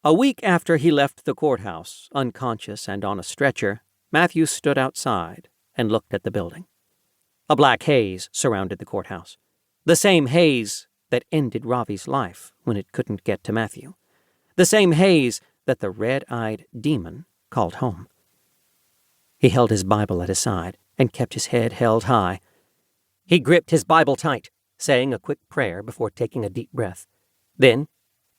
A week after he left the courthouse, unconscious and on a stretcher, Matthew stood outside and looked at the building. A black haze surrounded the courthouse. The same haze that ended Ravi's life when it couldn't get to Matthew. The same haze that the red-eyed demon called home. He held his Bible at his side and kept his head held high. He gripped his Bible tight, saying a quick prayer before taking a deep breath. Then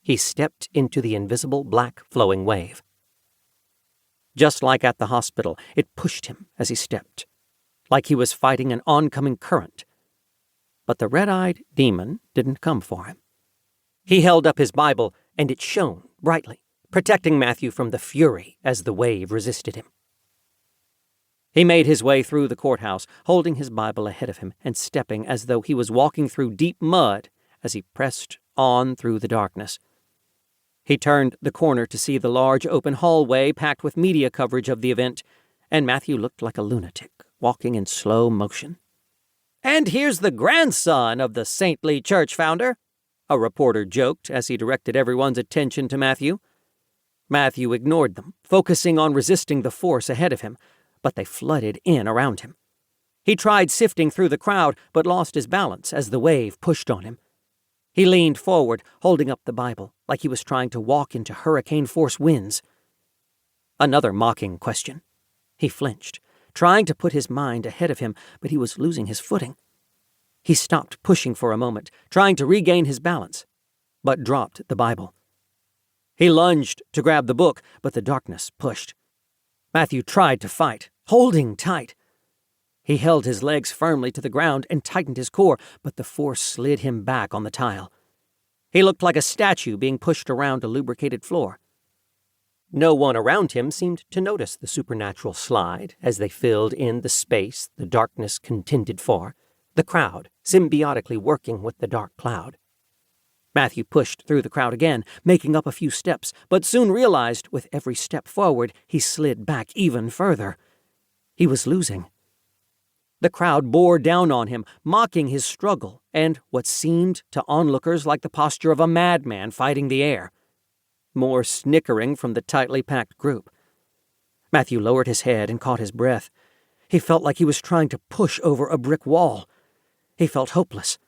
he stepped into the invisible black flowing wave. Just like at the hospital, it pushed him as he stepped, like he was fighting an oncoming current. But the red-eyed demon didn't come for him. He held up his Bible, and it shone brightly, protecting Matthew from the fury as the wave resisted him. He made his way through the courthouse, holding his Bible ahead of him and stepping as though he was walking through deep mud as he pressed on through the darkness. He turned the corner to see the large open hallway packed with media coverage of the event, and Matthew looked like a lunatic, walking in slow motion. "And here's the grandson of the saintly church founder," a reporter joked as he directed everyone's attention to Matthew. Matthew ignored them, focusing on resisting the force ahead of him, but they flooded in around him. He tried sifting through the crowd, but lost his balance as the wave pushed on him. He leaned forward, holding up the Bible, like he was trying to walk into hurricane-force winds. Another mocking question. He flinched, trying to put his mind ahead of him, but he was losing his footing. He stopped pushing for a moment, trying to regain his balance, but dropped the Bible. He lunged to grab the book, but the darkness pushed. Matthew tried to fight, holding tight. He held his legs firmly to the ground and tightened his core, but the force slid him back on the tile. He looked like a statue being pushed around a lubricated floor. No one around him seemed to notice the supernatural slide as they filled in the space the darkness contended for, the crowd symbiotically working with the dark cloud. Matthew pushed through the crowd again, making up a few steps, but soon realized with every step forward he slid back even further. He was losing. The crowd bore down on him, mocking his struggle and what seemed to onlookers like the posture of a madman fighting the air. More snickering from the tightly packed group. Matthew lowered his head and caught his breath. He felt like he was trying to push over a brick wall. He felt hopeless.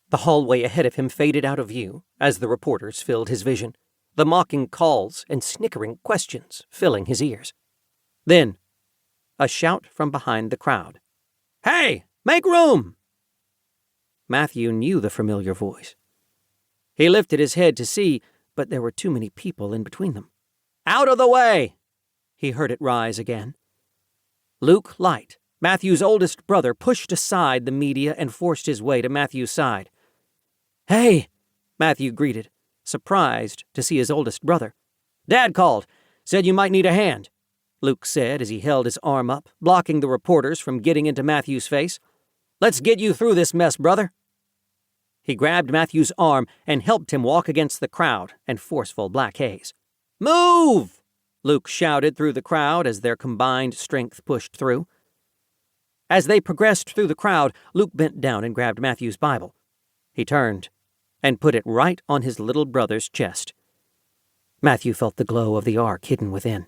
The hallway ahead of him faded out of view as the reporters filled his vision, the mocking calls and snickering questions filling his ears. Then, a shout from behind the crowd. "Hey, make room!" Matthew knew the familiar voice. He lifted his head to see, but there were too many people in between them. "Out of the way!" He heard it rise again. Luke Light, Matthew's oldest brother, pushed aside the media and forced his way to Matthew's side. "Hey," Matthew greeted, surprised to see his oldest brother. "Dad called. Said you might need a hand," Luke said as he held his arm up, blocking the reporters from getting into Matthew's face. "Let's get you through this mess, brother." He grabbed Matthew's arm and helped him walk against the crowd and forceful black haze. "Move!" Luke shouted through the crowd as their combined strength pushed through. As they progressed through the crowd, Luke bent down and grabbed Matthew's Bible. He turned and put it right on his little brother's chest. Matthew felt the glow of the ark hidden within.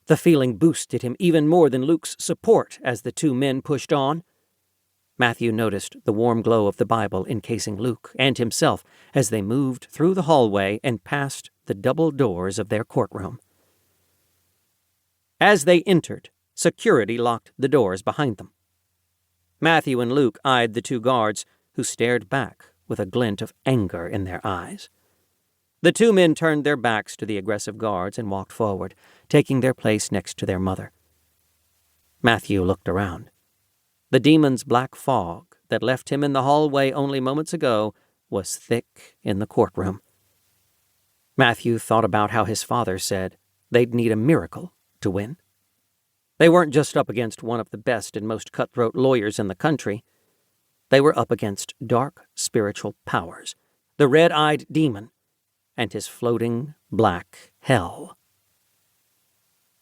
The feeling boosted him even more than Luke's support as the two men pushed on. Matthew noticed the warm glow of the Bible encasing Luke and himself as they moved through the hallway and past the double doors of their courtroom. As they entered, security locked the doors behind them. Matthew and Luke eyed the two guards, who stared back with a glint of anger in their eyes. The two men turned their backs to the aggressive guards and walked forward, taking their place next to their mother. Matthew looked around. The demon's black fog that left him in the hallway only moments ago was thick in the courtroom. Matthew thought about how his father said they'd need a miracle to win. They weren't just up against one of the best and most cutthroat lawyers in the country. They were up against dark spiritual powers, the red-eyed demon, and his floating black hell.